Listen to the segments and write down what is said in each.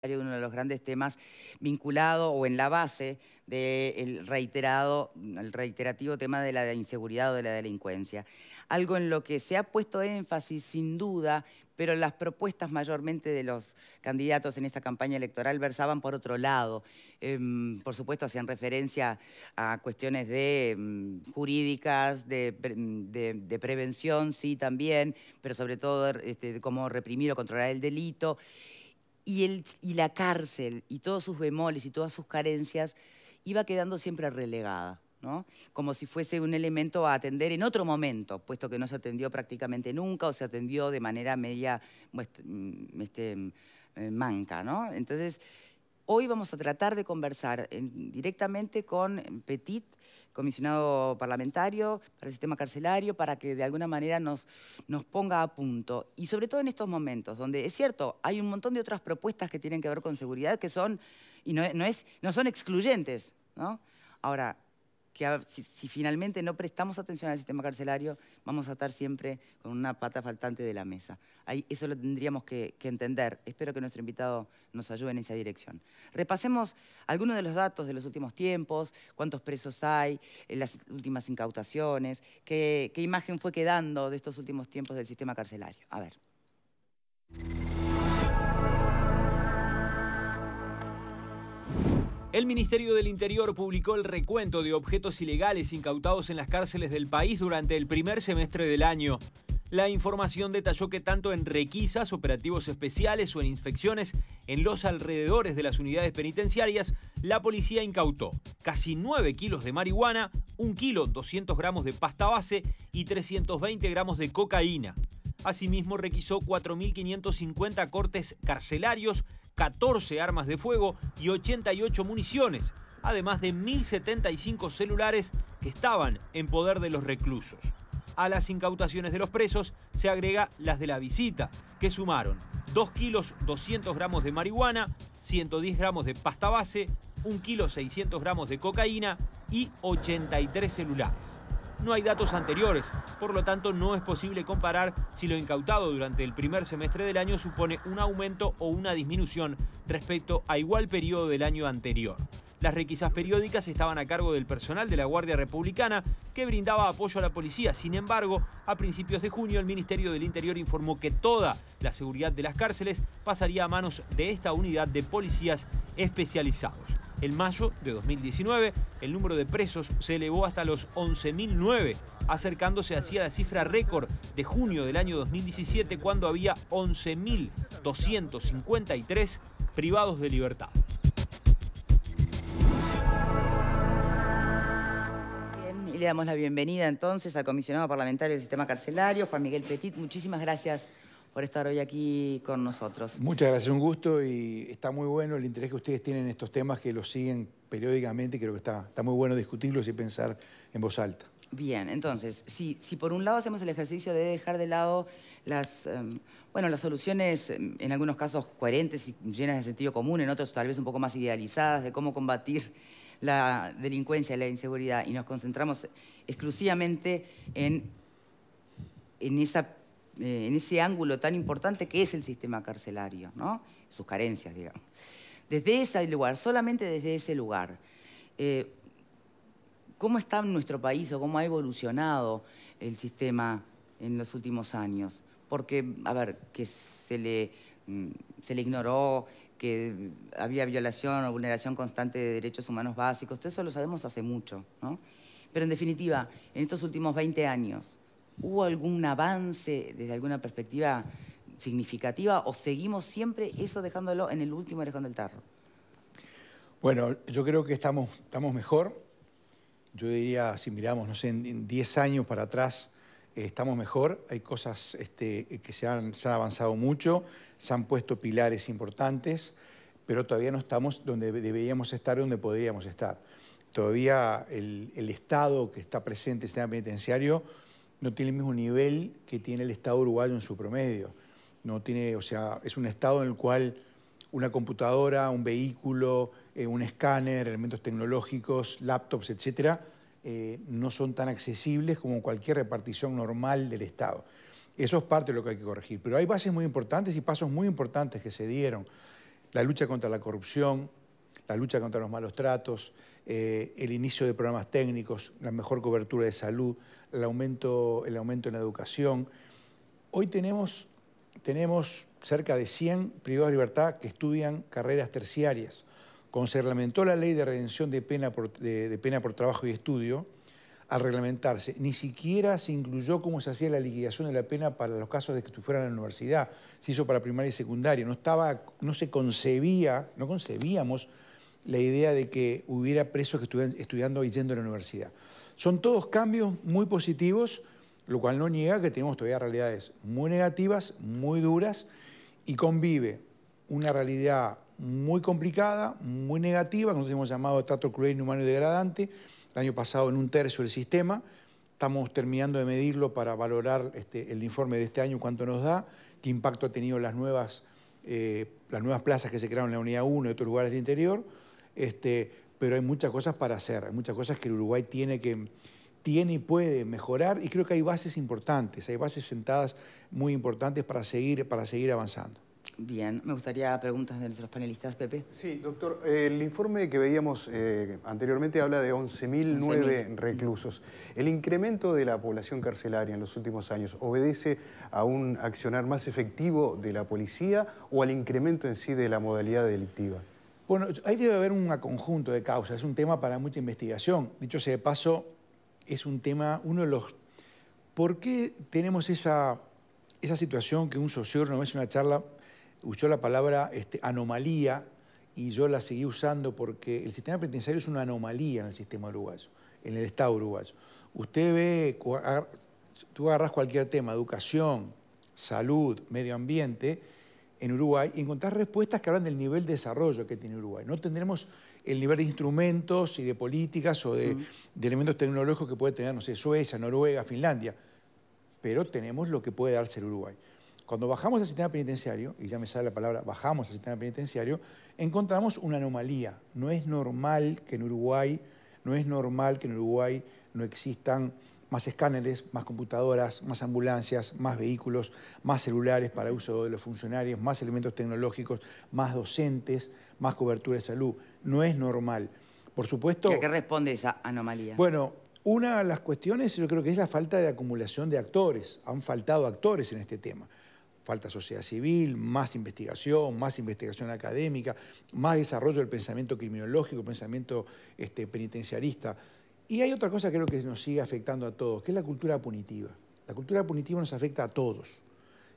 uno de los grandes temas vinculado o en la base del reiterativo tema de la inseguridad o de la delincuencia. Algo en lo que se ha puesto énfasis, sin duda, pero las propuestas mayormente de los candidatos en esta campaña electoral versaban por otro lado. Por supuesto, hacían referencia a cuestiones jurídicas, de prevención, sí, también, pero sobre todo de cómo reprimir o controlar el delito. Y la cárcel y todos sus bemoles y todas sus carencias iba quedando siempre relegada, ¿no? Como si fuese un elemento a atender en otro momento, puesto que no se atendió prácticamente nunca o se atendió de manera media manca, ¿no? Entonces, hoy vamos a tratar de conversar directamente con Petit, comisionado parlamentario para el sistema carcelario, para que de alguna manera nos ponga a punto. Y sobre todo en estos momentos, donde es cierto, hay un montón de otras propuestas que tienen que ver con seguridad que son, y no son excluyentes, ¿no? Ahora, si finalmente no prestamos atención al sistema carcelario, vamos a estar siempre con una pata faltante de la mesa. Eso lo tendríamos que entender. Espero que nuestro invitado nos ayude en esa dirección. Repasemos algunos de los datos de los últimos tiempos, cuántos presos hay, las últimas incautaciones, qué imagen fue quedando de estos últimos tiempos del sistema carcelario. A ver. El Ministerio del Interior publicó el recuento de objetos ilegales incautados en las cárceles del país durante el primer semestre del año. La información detalló que tanto en requisas, operativos especiales o en inspecciones en los alrededores de las unidades penitenciarias, la policía incautó casi 9 kilos de marihuana, 1 kilo 200 gramos de pasta base y 320 gramos de cocaína. Asimismo, requisó 4.550 cortes carcelarios, 14 armas de fuego y 88 municiones, además de 1.075 celulares que estaban en poder de los reclusos. A las incautaciones de los presos se agrega las de la visita, que sumaron 2 kilos 200 gramos de marihuana, 110 gramos de pasta base, 1 kilo 600 gramos de cocaína y 83 celulares. No hay datos anteriores, por lo tanto no es posible comparar si lo incautado durante el primer semestre del año supone un aumento o una disminución respecto a igual periodo del año anterior. Las requisas periódicas estaban a cargo del personal de la Guardia Republicana, que brindaba apoyo a la policía. Sin embargo, a principios de junio el Ministerio del Interior informó que toda la seguridad de las cárceles pasaría a manos de esta unidad de policías especializados. En mayo de 2019, el número de presos se elevó hasta los 11.009, acercándose así a la cifra récord de junio del año 2017, cuando había 11.253 privados de libertad. Bien, y le damos la bienvenida entonces al comisionado parlamentario del sistema carcelario, Juan Miguel Petit. Muchísimas gracias por estar hoy aquí con nosotros. Muchas gracias, un gusto, y está muy bueno el interés que ustedes tienen en estos temas, que los siguen periódicamente. Creo que está muy bueno discutirlos y pensar en voz alta. Bien, entonces, si por un lado hacemos el ejercicio de dejar de lado las soluciones, en algunos casos coherentes y llenas de sentido común, en otros tal vez un poco más idealizadas, de cómo combatir la delincuencia y la inseguridad, y nos concentramos exclusivamente en ese ángulo tan importante que es el sistema carcelario, ¿no? Sus carencias, digamos. Desde ese lugar, solamente desde ese lugar, ¿cómo está nuestro país o cómo ha evolucionado el sistema en los últimos años? Porque, a ver, que se le ignoró, que había violación o vulneración constante de derechos humanos básicos, todo eso lo sabemos hace mucho, ¿no? Pero en definitiva, en estos últimos 20 años, ¿hubo algún avance desde alguna perspectiva significativa o seguimos siempre eso dejándolo en el último orejón del tarro? Bueno, yo creo que estamos mejor. Yo diría, si miramos, no sé, en 10 años para atrás, estamos mejor. Hay cosas que se han avanzado mucho, se han puesto pilares importantes, pero todavía no estamos donde deberíamos estar, donde podríamos estar. Todavía el Estado que está presente en el sistema penitenciario no tiene el mismo nivel que tiene el Estado uruguayo en su promedio. No tiene, o sea, es un Estado en el cual una computadora, un vehículo, un escáner, elementos tecnológicos, laptops, etcétera, no son tan accesibles como cualquier repartición normal del Estado. Eso es parte de lo que hay que corregir. Pero hay bases muy importantes y pasos muy importantes que se dieron. la lucha contra la corrupción, la lucha contra los malos tratos, el inicio de programas técnicos, la mejor cobertura de salud, el aumento en la educación. Hoy tenemos cerca de 100 privados de libertad que estudian carreras terciarias. Cuando se reglamentó la ley de redención de pena por trabajo y estudio, al reglamentarse, ni siquiera se incluyó cómo se hacía la liquidación de la pena para los casos de que fueran a la universidad. Se hizo para primaria y secundaria. No concebíamos la idea de que hubiera presos que estuvieran estudiando y yendo a la universidad. Son todos cambios muy positivos, lo cual no niega que tenemos todavía realidades muy negativas, muy duras, y convive una realidad muy complicada, muy negativa, que nosotros hemos llamado trato cruel, inhumano y degradante. El año pasado en 1/3 del sistema. Estamos terminando de medirlo para valorar el informe de este año, cuánto nos da, qué impacto ha tenido las nuevas plazas que se crearon en la Unidad 1 y otros lugares del interior. Pero hay muchas cosas para hacer, hay muchas cosas que el Uruguay tiene y puede mejorar, y creo que hay bases importantes, hay bases sentadas muy importantes para seguir avanzando. Bien, me gustaría preguntas de nuestros panelistas, Pepe. Sí, doctor, el informe que veíamos anteriormente habla de 11.009 reclusos. ¿El incremento de la población carcelaria en los últimos años obedece a un accionar más efectivo de la policía o al incremento en sí de la modalidad delictiva? Bueno, ahí debe haber un conjunto de causas, es un tema para mucha investigación. Dicho sea de paso, es un tema, uno de los... ¿Por qué tenemos esa situación que un sociólogo, una vez en una charla, usó la palabra anomalía, y yo la seguí usando porque el sistema penitenciario es una anomalía en el sistema uruguayo, en el Estado uruguayo. Usted ve, tú agarrás cualquier tema, educación, salud, medio ambiente, en Uruguay, y encontrás respuestas que hablan del nivel de desarrollo que tiene Uruguay. No tendremos el nivel de instrumentos y de políticas o de elementos tecnológicos que puede tener, no sé, Suecia, Noruega, Finlandia, pero tenemos lo que puede darse el Uruguay. Cuando bajamos al sistema penitenciario, y ya me sale la palabra, bajamos al sistema penitenciario, encontramos una anomalía. No es normal que en Uruguay no existan más escáneres, más computadoras, más ambulancias, más vehículos, más celulares para uso de los funcionarios, más elementos tecnológicos, más docentes, más cobertura de salud. No es normal. Por supuesto... ¿A qué responde esa anomalía? Bueno, una de las cuestiones yo creo que es la falta de acumulación de actores. Han faltado actores en este tema. Falta sociedad civil, más investigación académica, más desarrollo del pensamiento criminológico, pensamiento penitenciarista. Y hay otra cosa que creo que nos sigue afectando a todos, que es la cultura punitiva. La cultura punitiva nos afecta a todos,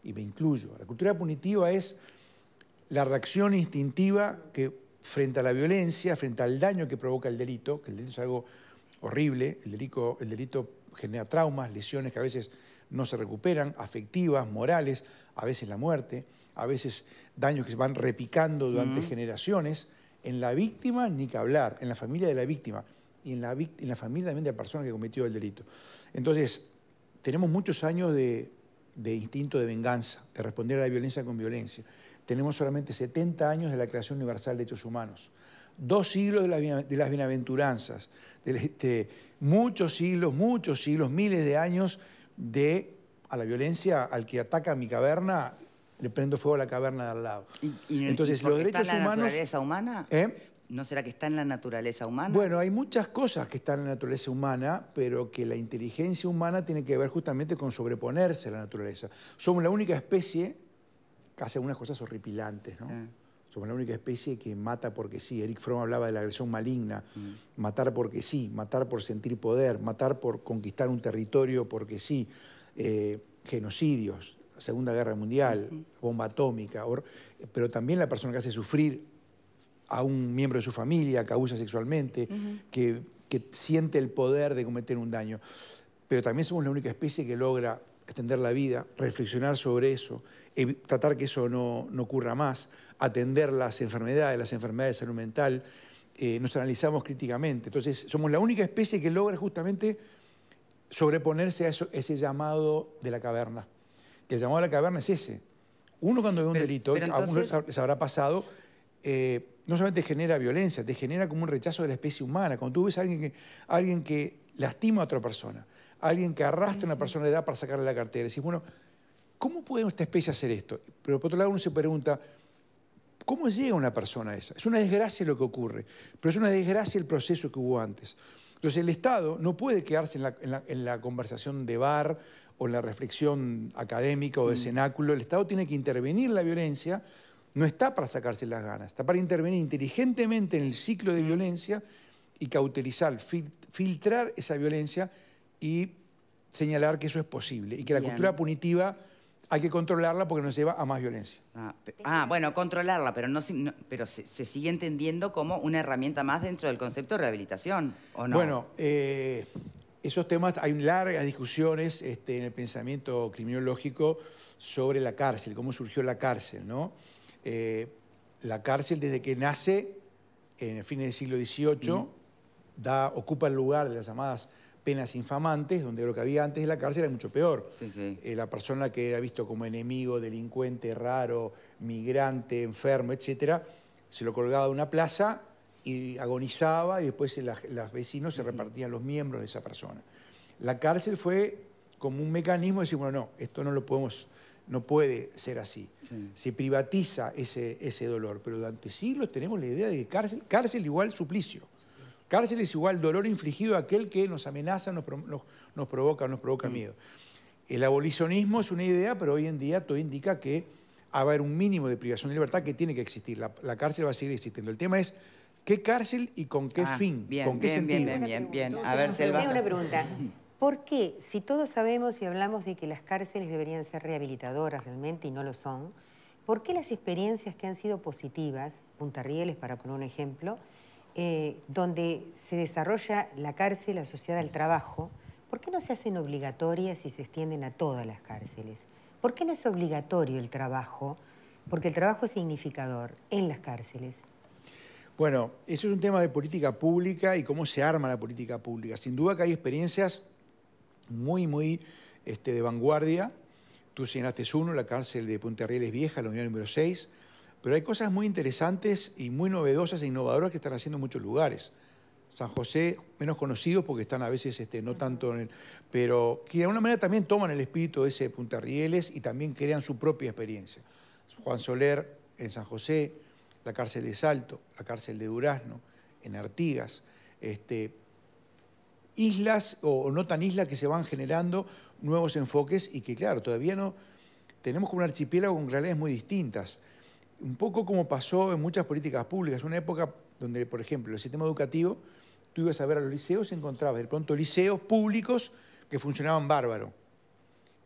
y me incluyo. La cultura punitiva es la reacción instintiva que frente a la violencia, frente al daño que provoca el delito, que el delito es algo horrible, el delito genera traumas, lesiones que a veces no se recuperan, afectivas, morales, a veces la muerte, a veces daños que se van repicando durante generaciones. En la víctima ni que hablar, en la familia de la víctima y en la familia también de la persona que cometió el delito. Entonces, tenemos muchos años de instinto de venganza, de responder a la violencia con violencia. Tenemos solamente 70 años de la Declaración Universal de Derechos Humanos, 2 siglos de las bienaventuranzas, muchos siglos, miles de años a la violencia, al que ataca mi caverna, le prendo fuego a la caverna de al lado. Entonces, los derechos humanos... ¿Está en la naturaleza humana? ¿No será que está en la naturaleza humana? Bueno, hay muchas cosas que están en la naturaleza humana, pero que la inteligencia humana tiene que ver justamente con sobreponerse a la naturaleza. Somos la única especie que hace algunas cosas horripilantes, ¿no? Somos la única especie que mata porque sí. Eric Fromm hablaba de la agresión maligna. Matar porque sí, matar por sentir poder, matar por conquistar un territorio porque sí. Genocidios, Segunda Guerra Mundial, bomba atómica, pero también la persona que hace sufrir a un miembro de su familia, que abusa sexualmente, que siente el poder de cometer un daño. Pero también somos la única especie que logra extender la vida, reflexionar sobre eso, tratar que eso no ocurra más, atender las enfermedades de salud mental, nos analizamos críticamente. Entonces, somos la única especie que logra justamente sobreponerse a ese llamado de la caverna. Que el llamado de la caverna es ese. Uno cuando ve un delito, a uno les habrá pasado, no solamente genera violencia, te genera como un rechazo de la especie humana. Cuando tú ves a alguien que lastima a otra persona, alguien que arrastra a una persona de edad para sacarle la cartera, decís, bueno, ¿cómo puede esta especie hacer esto? Pero por otro lado uno se pregunta, ¿Cómo llega una persona a esa? Es una desgracia lo que ocurre, pero es una desgracia el proceso que hubo antes. Entonces el Estado no puede quedarse en la conversación de bar o en la reflexión académica o de cenáculo. El Estado tiene que intervenir en la violencia, no está para sacarse las ganas, está para intervenir inteligentemente en el ciclo de violencia y cauterizar, filtrar esa violencia y señalar que eso es posible y que la cultura punitiva hay que controlarla porque nos lleva a más violencia. Bueno, controlarla, pero, pero se sigue entendiendo como una herramienta más dentro del concepto de rehabilitación, ¿o no? Bueno, esos temas, hay largas discusiones en el pensamiento criminológico sobre la cárcel, cómo surgió la cárcel, ¿no? La cárcel desde que nace, en el fines del siglo XVIII, ocupa el lugar de las llamadas penas infamantes, donde lo que había antes de la cárcel era mucho peor. La persona que era visto como enemigo, delincuente, raro, migrante, enfermo, etcétera, se lo colgaba de una plaza y agonizaba y después los vecinos se repartían los miembros de esa persona. La cárcel fue como un mecanismo de decir, bueno, no, esto no puede ser así. Se privatiza ese dolor, pero durante siglos tenemos la idea de que cárcel igual suplicio. Cárcel es igual dolor infligido a aquel que nos amenaza, nos provoca miedo. El abolicionismo es una idea, pero hoy en día todo indica que va a haber un mínimo de privación de libertad que tiene que existir. La cárcel va a seguir existiendo. El tema es qué cárcel y con qué fin, con qué sentido. Bien. A ver, Selva. Tengo una pregunta. ¿Por qué, si todos sabemos y hablamos de que las cárceles deberían ser rehabilitadoras realmente y no lo son, por qué las experiencias que han sido positivas, Punta Rieles para poner un ejemplo, donde se desarrolla la cárcel asociada al trabajo, ¿por qué no se hacen obligatorias y se extienden a todas las cárceles? ¿Por qué no es obligatorio el trabajo? Porque el trabajo es dignificador en las cárceles. Bueno, eso es un tema de política pública y cómo se arma la política pública. Sin duda que hay experiencias muy de vanguardia. Tú señalaste uno, la cárcel de Punta Rieles Vieja, la unidad número 6, pero hay cosas muy interesantes y muy novedosas e innovadoras que están haciendo en muchos lugares. San José, menos conocidos porque están a veces no tanto pero que de alguna manera también toman el espíritu de ese Punta Rieles y también crean su propia experiencia. Juan Soler en San José, la cárcel de Salto, la cárcel de Durazno, en Artigas, islas o no tan islas que se van generando nuevos enfoques y que claro, todavía no tenemos como un archipiélago con realidades muy distintas. Un poco como pasó en muchas políticas públicas, una época donde, por ejemplo, el sistema educativo, tú ibas a ver a los liceos y encontrabas de pronto liceos públicos que funcionaban bárbaro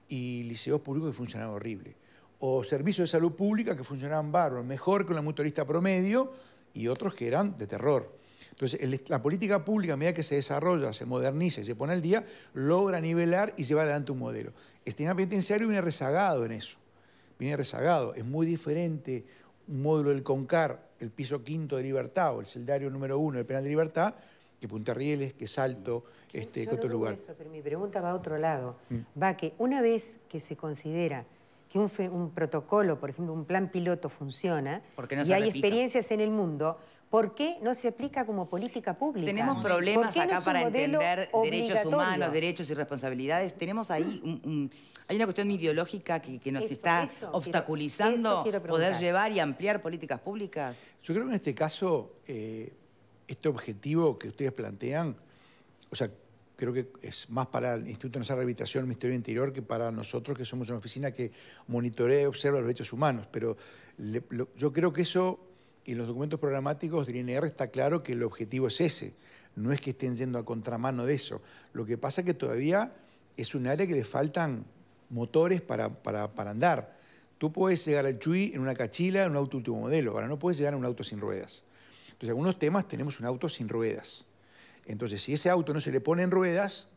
y liceos públicos que funcionaban horrible. O servicios de salud pública que funcionaban bárbaro, mejor que una mutualista promedio y otros que eran de terror. Entonces, la política pública, a medida que se desarrolla, se moderniza y se pone al día, logra nivelar y lleva adelante un modelo. El sistema penitenciario viene rezagado en eso. Viene rezagado. Es muy diferente un módulo del CONCAR, el piso quinto de Libertad o el celdario número 1 del penal de Libertad, que Punta Rieles, que Salto, que otro lugar. Eso, pero mi pregunta va a otro lado. Va que una vez que se considera que un protocolo, por ejemplo, un plan piloto funciona y hay experiencias en el mundo, ¿por qué no se aplica como política pública? Tenemos problemas acá para entender derechos humanos, derechos y responsabilidades. Tenemos ahí hay una cuestión ideológica que nos está obstaculizando poder llevar y ampliar políticas públicas. Yo creo que en este caso, este objetivo que ustedes plantean, o sea, creo que es más para el Instituto Nacional de Rehabilitación del Ministerio del Interior que para nosotros, que somos una oficina que monitorea y observa los derechos humanos. Pero yo creo que eso, y en los documentos programáticos del INR está claro que el objetivo es ese. No es que estén yendo a contramano de eso. Lo que pasa es que todavía es un área que le faltan motores para andar. Tú puedes llegar al Chuy en una cachila, en un auto último modelo. Ahora no puedes llegar en un auto sin ruedas. Entonces, algunos temas tenemos un auto sin ruedas. Entonces, si ese auto no se le pone en ruedas,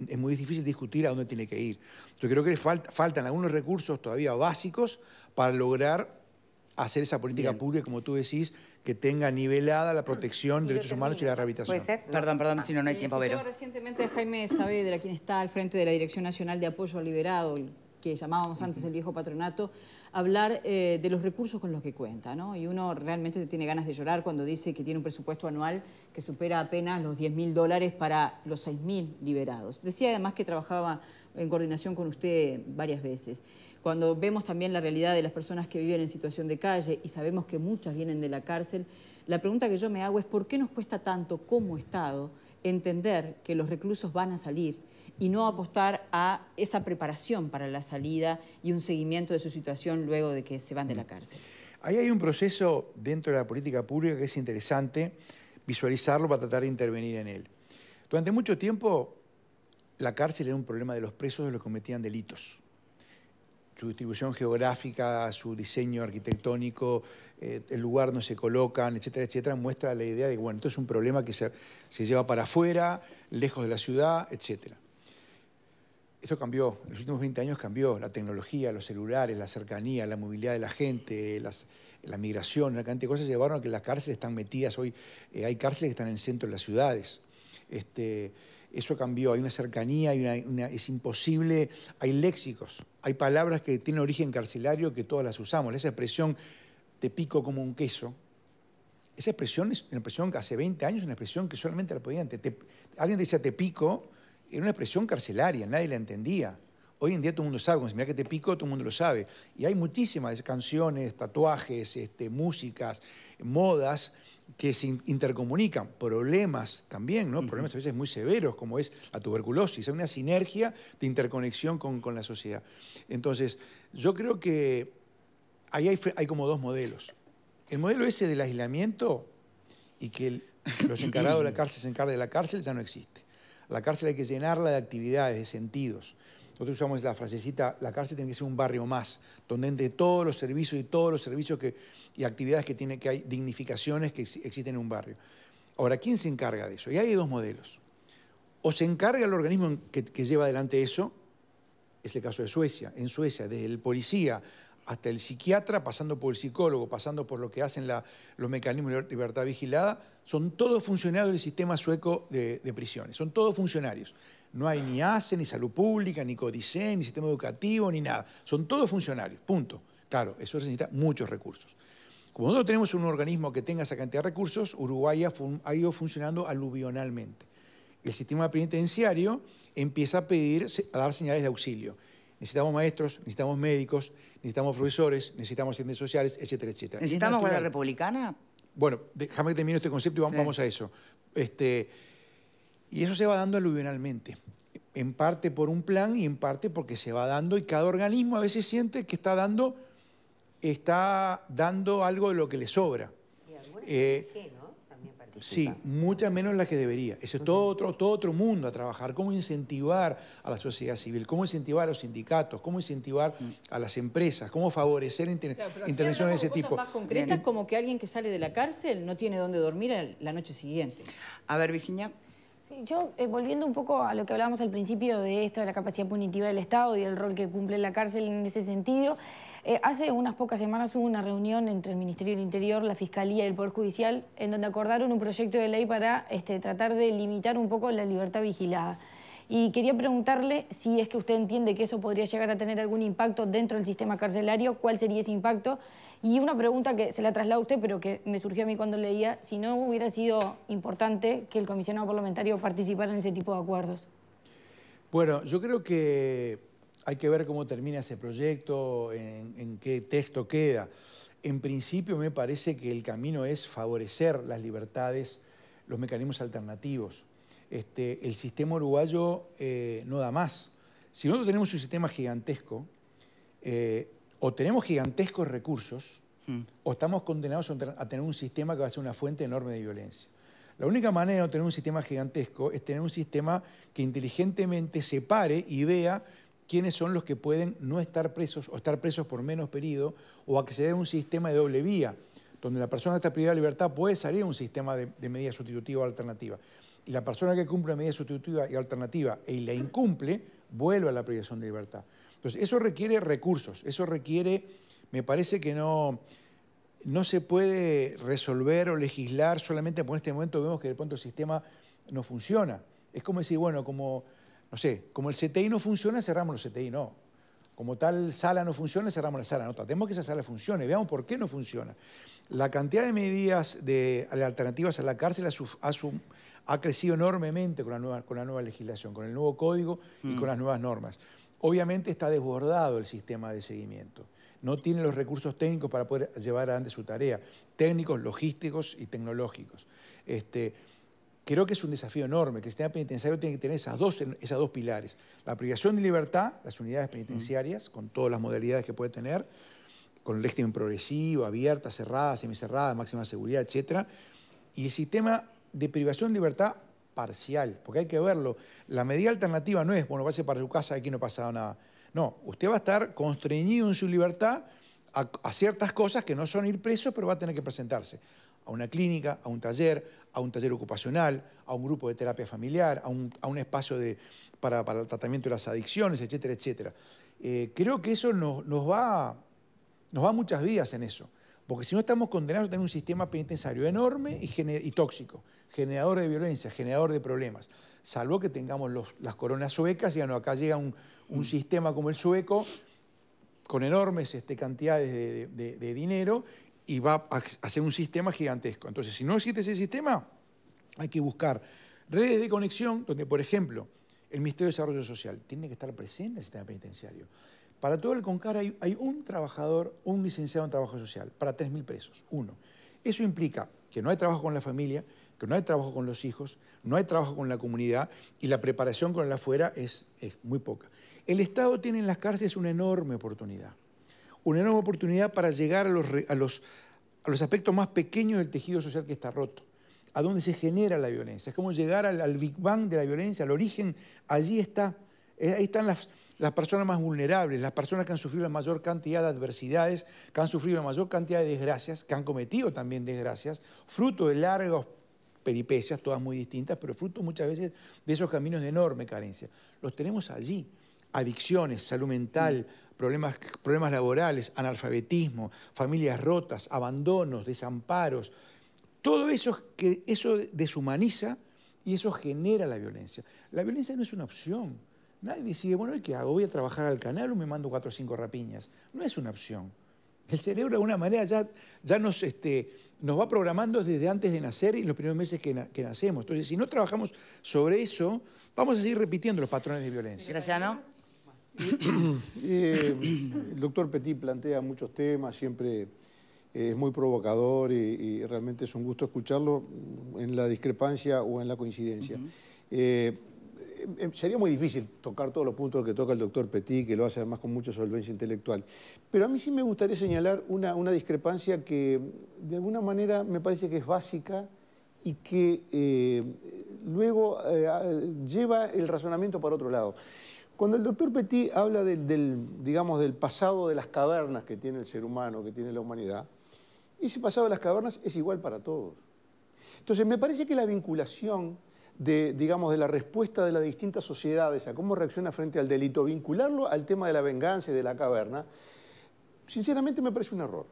es muy difícil discutir a dónde tiene que ir. Yo creo que le faltan algunos recursos todavía básicos para lograr hacer esa política pública, como tú decís, que tenga nivelada la protección de derechos humanos y la rehabilitación. ¿Puede ser? Perdón, si no hay tiempo, Vero. Recientemente a Jaime Saavedra, quien está al frente de la Dirección Nacional de Apoyo al Liberado, que llamábamos antes el viejo patronato, hablar de los recursos con los que cuenta, ¿no? Y uno realmente tiene ganas de llorar cuando dice que tiene un presupuesto anual que supera apenas los $10.000 para los 6.000 liberados. Decía además que trabajaba en coordinación con usted varias veces. Cuando vemos también la realidad de las personas que viven en situación de calle y sabemos que muchas vienen de la cárcel, la pregunta que yo me hago es ¿por qué nos cuesta tanto como Estado entender que los reclusos van a salir y no apostar a esa preparación para la salida y un seguimiento de su situación luego de que se van de la cárcel? Ahí hay un proceso dentro de la política pública que es interesante visualizarlo para tratar de intervenir en él. Durante mucho tiempo la cárcel era un problema de los presos de los que cometían delitos. Su distribución geográfica, su diseño arquitectónico, el lugar donde se colocan, etcétera, etcétera, muestra la idea de que bueno, esto es un problema que se lleva para afuera, lejos de la ciudad, etcétera. Esto cambió, en los últimos 20 años cambió, la tecnología, los celulares, la cercanía, la movilidad de la gente, la migración, una cantidad de cosas llevaron a que las cárceles están metidas hoy, hay cárceles que están en el centro de las ciudades. Eso cambió, hay una cercanía, es imposible, hay léxicos, hay palabras que tienen origen carcelario que todas las usamos. Esa expresión, te pico como un queso, esa expresión es una expresión que hace 20 años, una expresión que solamente la podían. Alguien decía te pico, era una expresión carcelaria, nadie la entendía. Hoy en día todo el mundo sabe, cuando se mira que te pico, todo el mundo lo sabe. Y hay muchísimas canciones, tatuajes, músicas, modas que se intercomunican. Problemas también, ¿no? Problemas a veces muy severos, como es la tuberculosis. Hay una sinergia de interconexión con la sociedad. Entonces, yo creo que ahí hay como dos modelos. El modelo ese del aislamiento y que los encargados de la cárcel se encarguen de la cárcel ya no existe. La cárcel hay que llenarla de actividades, de sentidos. Nosotros usamos la frasecita, la cárcel tiene que ser un barrio más, donde entre todos los servicios y actividades que hay dignificaciones que existen en un barrio. Ahora, ¿quién se encarga de eso? Y hay dos modelos. O se encarga el organismo que lleva adelante eso, es el caso de Suecia. En Suecia, desde el policía hasta el psiquiatra, pasando por el psicólogo, pasando por lo que hacen los mecanismos de libertad vigilada, son todos funcionarios del sistema sueco de prisiones, son todos funcionarios. No hay ni ACE, ni salud pública, ni CODICEN, ni sistema educativo, ni nada. Son todos funcionarios, punto. Claro, eso necesita muchos recursos. Como nosotros tenemos un organismo que tenga esa cantidad de recursos, Uruguay ha ido funcionando aluvionalmente. El sistema penitenciario empieza a dar señales de auxilio. Necesitamos maestros, necesitamos médicos, necesitamos profesores, necesitamos asistentes sociales, etcétera, etcétera. ¿Necesitamos guardia republicana? Bueno, déjame que termine este concepto y vamos a eso. Y eso se va dando aluvionalmente, en parte por un plan y en parte porque se va dando y cada organismo a veces siente que está dando algo de lo que le sobra. Y algunas que ¿no? También participan. Sí, muchas menos las que debería. Eso es todo otro mundo a trabajar. Cómo incentivar a la sociedad civil, cómo incentivar a los sindicatos, cómo incentivar a las empresas, cómo favorecer intervenciones de ese tipo. Cosas más concretas como que alguien que sale de la cárcel no tiene dónde dormir la noche siguiente. A ver, Virginia. Yo, volviendo un poco a lo que hablábamos al principio de esto de la capacidad punitiva del Estado y el rol que cumple la cárcel en ese sentido, hace unas pocas semanas hubo una reunión entre el Ministerio del Interior, la Fiscalía y el Poder Judicial en donde acordaron un proyecto de ley para tratar de limitar un poco la libertad vigilada. Y quería preguntarle si es que usted entiende que eso podría llegar a tener algún impacto dentro del sistema carcelario, cuál sería ese impacto. Y una pregunta que se la traslado a usted, pero que me surgió a mí cuando leía, si no hubiera sido importante que el comisionado parlamentario participara en ese tipo de acuerdos. Bueno, yo creo que hay que ver cómo termina ese proyecto, en qué texto queda. En principio me parece que el camino es favorecer las libertades, los mecanismos alternativos. El sistema uruguayo no da más. Si nosotros tenemos un sistema gigantesco, o tenemos gigantescos recursos, o estamos condenados a tener un sistema que va a ser una fuente enorme de violencia. La única manera de no tener un sistema gigantesco es tener un sistema que inteligentemente separe y vea quiénes son los que pueden no estar presos o estar presos por menos periodo, o acceder a un sistema de doble vía, donde la persona que está privada de libertad puede salir a un sistema de medida sustitutiva o alternativa. Y la persona que cumple medida sustitutiva y alternativa y la incumple, vuelve a la privación de libertad. Entonces, eso requiere recursos, eso requiere, me parece que no se puede resolver o legislar solamente porque en este momento vemos que de pronto el sistema no funciona. Es como decir, bueno, como el CTI no funciona, cerramos los CTI, no. como tal sala no funciona, cerramos la sala. No, tratemos que esa sala funcione, veamos por qué no funciona. La cantidad de medidas de alternativas a la cárcel ha crecido enormemente con la nueva legislación, con el nuevo código y con las nuevas normas. Obviamente está desbordado el sistema de seguimiento. No tiene los recursos técnicos para poder llevar adelante su tarea, técnicos, logísticos y tecnológicos. Creo que es un desafío enorme, que el sistema penitenciario tiene que tener esas dos pilares. La privación de libertad, las unidades penitenciarias, con todas las modalidades que puede tener, con el régimen progresivo, abierta, cerrada, semicerrada, máxima seguridad, etc. Y el sistema de privación de libertad parcial, porque hay que verlo. La medida alternativa no es, bueno, váyase para su casa, aquí no ha pasado nada. No, usted va a estar constreñido en su libertad a ciertas cosas que no son ir preso, pero va a tener que presentarse a una clínica, a un taller ocupacional, a un grupo de terapia familiar, a un espacio para el tratamiento de las adicciones, etcétera, etcétera. Creo que eso nos va muchas vidas en eso, porque si no estamos condenados a tener un sistema penitenciario enorme y tóxico, generador de violencia, generador de problemas, salvo que tengamos las coronas suecas, y acá llega un sistema como el sueco, con enormes cantidades de dinero, y va a hacer un sistema gigantesco. Entonces, si no existe ese sistema, hay que buscar redes de conexión donde, por ejemplo, el Ministerio de Desarrollo Social tiene que estar presente en el sistema penitenciario. Para todo el CONCAR hay un trabajador, un licenciado en trabajo social, para 3.000 presos, uno. Eso implica que no hay trabajo con la familia, que no hay trabajo con los hijos, no hay trabajo con la comunidad, y la preparación con el afuera es muy poca. El Estado tiene en las cárceles una enorme oportunidad para llegar a los aspectos más pequeños del tejido social que está roto, a donde se genera la violencia. Es como llegar al Big Bang de la violencia, al origen, allí está. Ahí están las personas más vulnerables, las personas que han sufrido la mayor cantidad de adversidades, que han sufrido la mayor cantidad de desgracias, que han cometido también desgracias, fruto de largas peripecias, todas muy distintas, pero fruto muchas veces de esos caminos de enorme carencia. Los tenemos allí. Adicciones, salud mental, problemas laborales, analfabetismo, familias rotas, abandonos, desamparos. Todo eso deshumaniza y eso genera la violencia. La violencia no es una opción. Nadie decide, bueno, ¿qué hago? ¿Voy a trabajar al canal o me mando 4 o 5 rapiñas? No es una opción. El cerebro de alguna manera ya nos va programando desde antes de nacer y en los primeros meses que nacemos. Entonces, si no trabajamos sobre eso, vamos a seguir repitiendo los patrones de violencia. Graciano. El doctor Petit plantea muchos temas, siempre es muy provocador y realmente es un gusto escucharlo en la discrepancia o en la coincidencia. Sería muy difícil tocar todos los puntos que toca el doctor Petit, que lo hace además con mucha solvencia intelectual. Pero a mí sí me gustaría señalar una discrepancia que de alguna manera me parece que es básica y que luego lleva el razonamiento para otro lado. Cuando el doctor Petit habla del pasado de las cavernas que tiene el ser humano, que tiene la humanidad, ese pasado de las cavernas es igual para todos. Entonces, me parece que la vinculación de la respuesta de las distintas sociedades a cómo reacciona frente al delito, vincularlo al tema de la venganza y de la caverna, sinceramente me parece un error.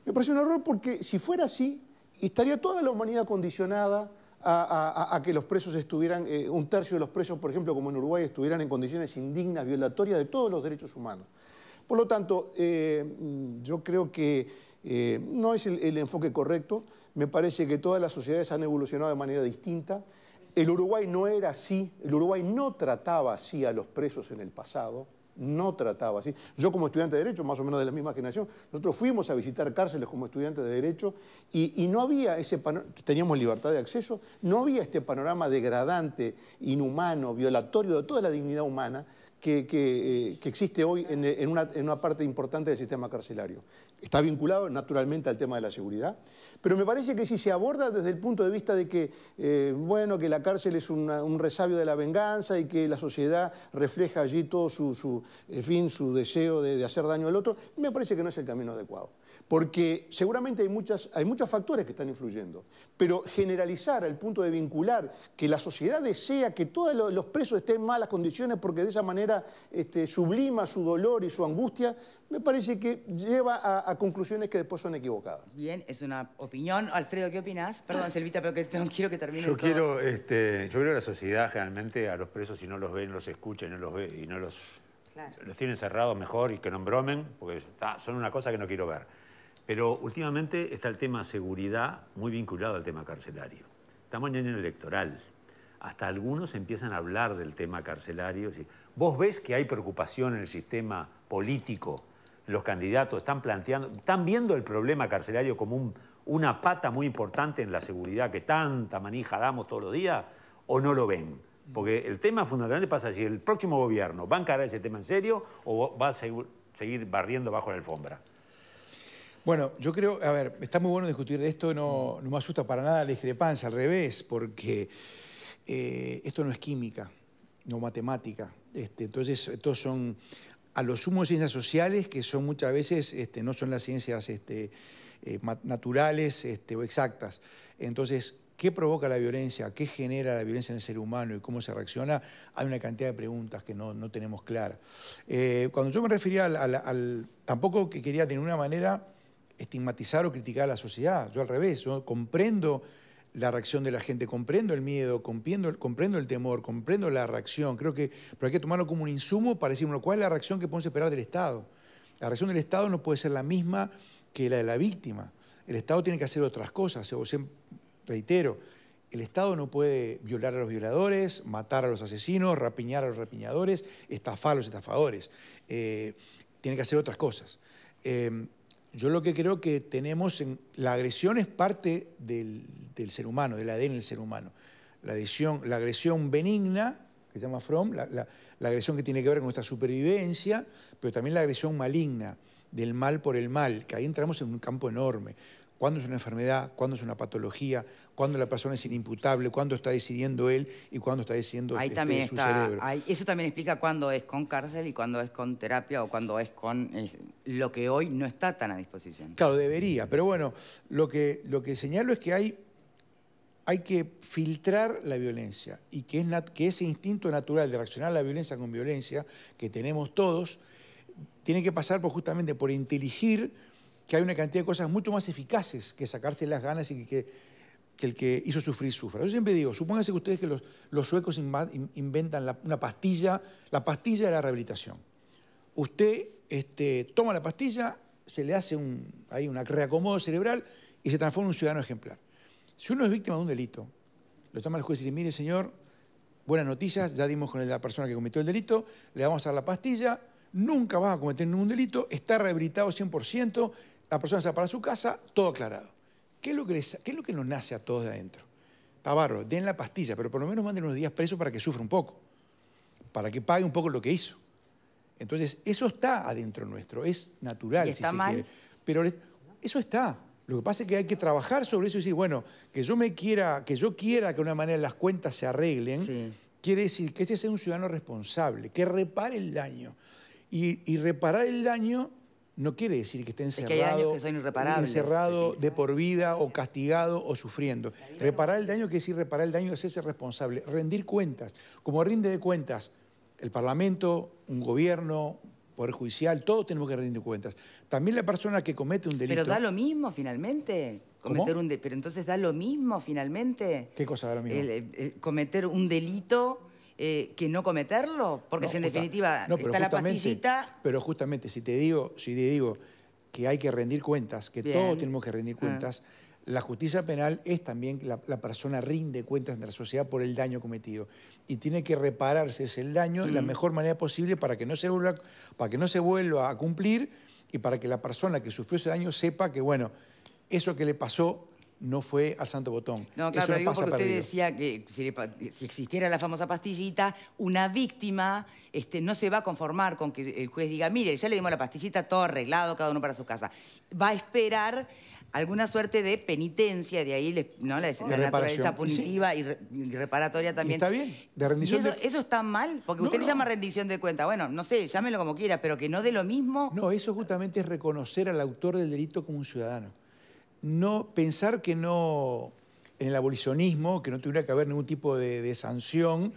Me parece un error porque si fuera así, estaría toda la humanidad condicionada a que los presos estuvieran, un tercio de los presos, por ejemplo, como en Uruguay, estuvieran en condiciones indignas, violatorias de todos los derechos humanos. Por lo tanto, yo creo que no es el enfoque correcto. Me parece que todas las sociedades han evolucionado de manera distinta. El Uruguay no era así, el Uruguay no trataba así a los presos en el pasado. No trataba así. Yo como estudiante de Derecho, más o menos de la misma generación, nosotros fuimos a visitar cárceles como estudiantes de Derecho y no había ese panorama, teníamos libertad de acceso, no había este panorama degradante, inhumano, violatorio de toda la dignidad humana que existe hoy en una parte importante del sistema carcelario. Está vinculado naturalmente al tema de la seguridad, pero me parece que si se aborda desde el punto de vista de que, que la cárcel es un resabio de la venganza y que la sociedad refleja allí todo su deseo de hacer daño al otro, me parece que no es el camino adecuado. Porque seguramente hay muchos factores que están influyendo, pero generalizar al punto de vincular que la sociedad desea que todos los presos estén en malas condiciones porque de esa manera sublima su dolor y su angustia, me parece que lleva a conclusiones que después son equivocadas. Bien, es una opinión. Alfredo, ¿qué opinás? Perdón, Selvita, pero quiero que termine. Yo creo que la sociedad generalmente a los presos, si no los ve, no los escucha y no los Claro. Los tienen cerrados mejor y que no embromen, porque son una cosa que no quiero ver. Pero últimamente está el tema seguridad muy vinculado al tema carcelario. Estamos en año electoral. Hasta algunos empiezan a hablar del tema carcelario. ¿Vos ves que hay preocupación en el sistema político? Los candidatos están viendo el problema carcelario como una pata muy importante en la seguridad que tanta manija damos todos los días, ¿o no lo ven? Porque el tema fundamentalmente pasa si el próximo gobierno va a encarar ese tema en serio o va a seguir barriendo bajo la alfombra. Bueno, yo creo, a ver, está muy bueno discutir de esto, no me asusta para nada la discrepancia, al revés, porque esto no es química, no matemática. Entonces, estos son, a lo sumo, ciencias sociales, que son muchas veces, no son las ciencias naturales o exactas. Entonces, ¿qué provoca la violencia? ¿Qué genera la violencia en el ser humano y cómo se reacciona? Hay una cantidad de preguntas que no tenemos claras. Cuando yo me refería tampoco que quería de ninguna manera estigmatizar o criticar a la sociedad. Yo al revés, yo comprendo la reacción de la gente, comprendo el miedo, comprendo el temor, comprendo la reacción. Creo que pero hay que tomarlo como un insumo para decir, bueno, ¿cuál es la reacción que podemos esperar del Estado? La reacción del Estado no puede ser la misma que la de la víctima. El Estado tiene que hacer otras cosas. Reitero, el Estado no puede violar a los violadores, matar a los asesinos, rapiñar a los rapiñadores, estafar a los estafadores. Tiene que hacer otras cosas. Yo lo que creo que tenemos, la agresión es parte del ser humano, del ADN del ser humano. La agresión benigna, que se llama Fromm, la agresión que tiene que ver con nuestra supervivencia, pero también la agresión maligna, del mal por el mal, que ahí entramos en un campo enorme. ¿Cuándo es una enfermedad? ¿Cuándo es una patología? ¿Cuándo la persona es inimputable? ¿Cuándo está decidiendo él? ¿Y cuándo está decidiendo ahí también su cerebro? Eso también explica cuándo es con cárcel y cuándo es con terapia o cuándo es con lo que hoy no está tan a disposición. Claro, debería. Pero bueno, lo que señalo es que hay que filtrar la violencia y que ese instinto natural de reaccionar a la violencia con violencia que tenemos todos tiene que pasar justamente por inteligir que hay una cantidad de cosas mucho más eficaces que sacarse las ganas y que el que hizo sufrir sufra. Yo siempre digo, supónganse que ustedes que los suecos inventan una pastilla, la pastilla de la rehabilitación. Usted toma la pastilla, se le hace un reacomodo cerebral y se transforma en un ciudadano ejemplar. Si uno es víctima de un delito, lo llama al juez y le dice, mire señor, buenas noticias, ya dimos con la persona que cometió el delito, le vamos a dar la pastilla, nunca vas a cometer ningún delito, está rehabilitado 100%, la persona se va para su casa, todo aclarado. ¿Qué es lo que nos nace a todos de adentro? Está bárbaro, den la pastilla, pero por lo menos manden unos días preso para que sufra un poco, para que pague un poco lo que hizo. Entonces, eso está adentro nuestro, es natural. ¿Y está mal? Pero eso está. Lo que pasa es que hay que trabajar sobre eso y decir, bueno, que yo quiera que de una manera las cuentas se arreglen, sí. Quiere decir que ese sea un ciudadano responsable, que repare el daño. Y reparar el daño no quiere decir que esté encerrado, es que hay daños que son irreparables, encerrado de por vida o castigado o sufriendo. Reparar el daño quiere decir reparar el daño es hacerse responsable, rendir cuentas. Como rinde de cuentas el Parlamento, un gobierno, Poder Judicial, todos tenemos que rendir cuentas. También la persona que comete un delito... Pero da lo mismo finalmente. Pero entonces da lo mismo finalmente. ¿Qué cosa da lo mismo? Cometer un delito... que no cometerlo, porque si en definitiva está la pastillita... Pero justamente, si te digo que hay que rendir cuentas, que todos tenemos que rendir cuentas, la justicia penal es también la persona rinde cuentas en la sociedad por el daño cometido. Y tiene que repararse ese daño de la mejor manera posible para que no se vuelva a cumplir y para que la persona que sufrió ese daño sepa que, bueno, eso que le pasó no fue al santo botón. No, claro, pero digo porque usted decía que si existiera la famosa pastillita, una víctima no se va a conformar con que el juez diga, mire, ya le dimos la pastillita, todo arreglado, cada uno para su casa. Va a esperar alguna suerte de penitencia, de ahí la naturaleza punitiva y reparatoria también. ¿Y está bien? ¿De rendición eso está mal? Porque usted le llama rendición de cuenta. Bueno, no sé, llámelo como quiera, pero que no dé lo mismo. No, eso justamente es reconocer al autor del delito como un ciudadano. No pensar que no, en el abolicionismo, que no tuviera que haber ningún tipo de sanción,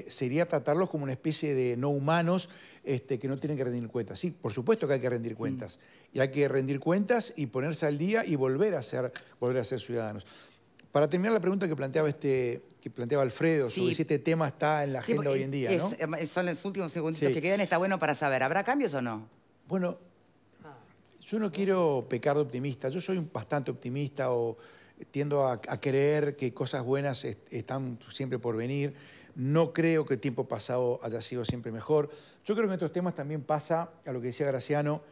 sería tratarlos como una especie de no humanos que no tienen que rendir cuentas. Sí, por supuesto que hay que rendir cuentas. Y hay que rendir cuentas y ponerse al día y volver a ser ciudadanos. Para terminar la pregunta que planteaba Alfredo, sobre si este tema está en la agenda hoy en día, ¿no? Son los últimos segunditos que quedan, está bueno para saber, ¿habrá cambios o no? Bueno, yo no quiero pecar de optimista, yo soy bastante optimista o tiendo a creer que cosas buenas están siempre por venir. No creo que el tiempo pasado haya sido siempre mejor. Yo creo que en estos temas también pasa, a lo que decía Graciano,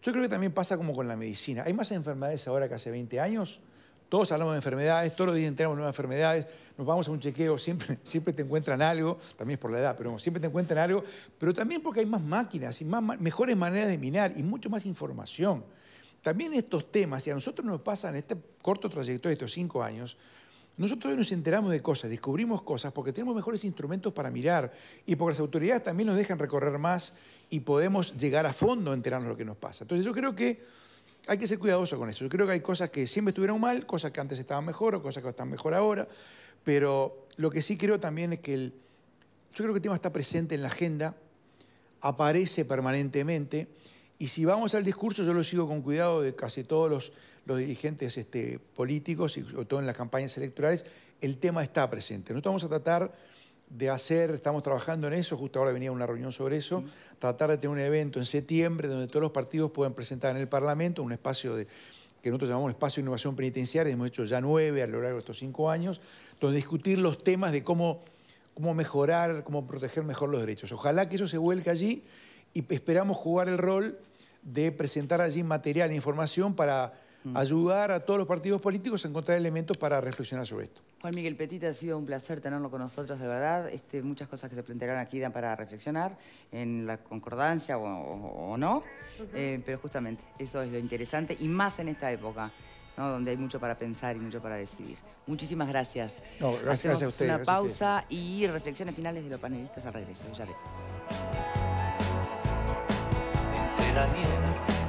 yo creo que también pasa como con la medicina. Hay más enfermedades ahora que hace 20 años. Todos hablamos de enfermedades, todos los días tenemos nuevas enfermedades, nos vamos a un chequeo, siempre te encuentran algo, también es por la edad, pero siempre te encuentran algo, pero también porque hay más máquinas y mejores maneras de minar y mucho más información. También estos temas, y a nosotros nos pasa en este corto trayectoria de estos 5 años, nosotros hoy nos enteramos de cosas, descubrimos cosas porque tenemos mejores instrumentos para mirar y porque las autoridades también nos dejan recorrer más y podemos llegar a fondo a enterarnos de lo que nos pasa. Entonces yo creo que hay que ser cuidadoso con eso. Yo creo que hay cosas que siempre estuvieron mal, cosas que antes estaban mejor o cosas que están mejor ahora, pero lo que sí creo también es que yo creo que el tema está presente en la agenda, aparece permanentemente, y si vamos al discurso, yo lo sigo con cuidado de casi todos los dirigentes políticos y sobre todo en las campañas electorales, el tema está presente. Nosotros vamos a tratar de estamos trabajando en eso, justo ahora venía una reunión sobre eso, tratar de tener un evento en septiembre donde todos los partidos puedan presentar en el Parlamento un espacio que nosotros llamamos un espacio de innovación penitenciaria, hemos hecho ya 9 a lo largo de estos 5 años, donde discutir los temas de cómo mejorar, cómo proteger mejor los derechos. Ojalá que eso se vuelque allí y esperamos jugar el rol de presentar allí material e información para ayudar a todos los partidos políticos a encontrar elementos para reflexionar sobre esto. Juan Miguel Petit, ha sido un placer tenerlo con nosotros, de verdad. Muchas cosas que se plantearon aquí dan para reflexionar en la concordancia o no, pero justamente eso es lo interesante y más en esta época, ¿no? Donde hay mucho para pensar y mucho para decidir. Muchísimas gracias. No, gracias a ustedes. Una pausa y reflexiones finales de los panelistas al regreso. Ya veremos. Entre la nieve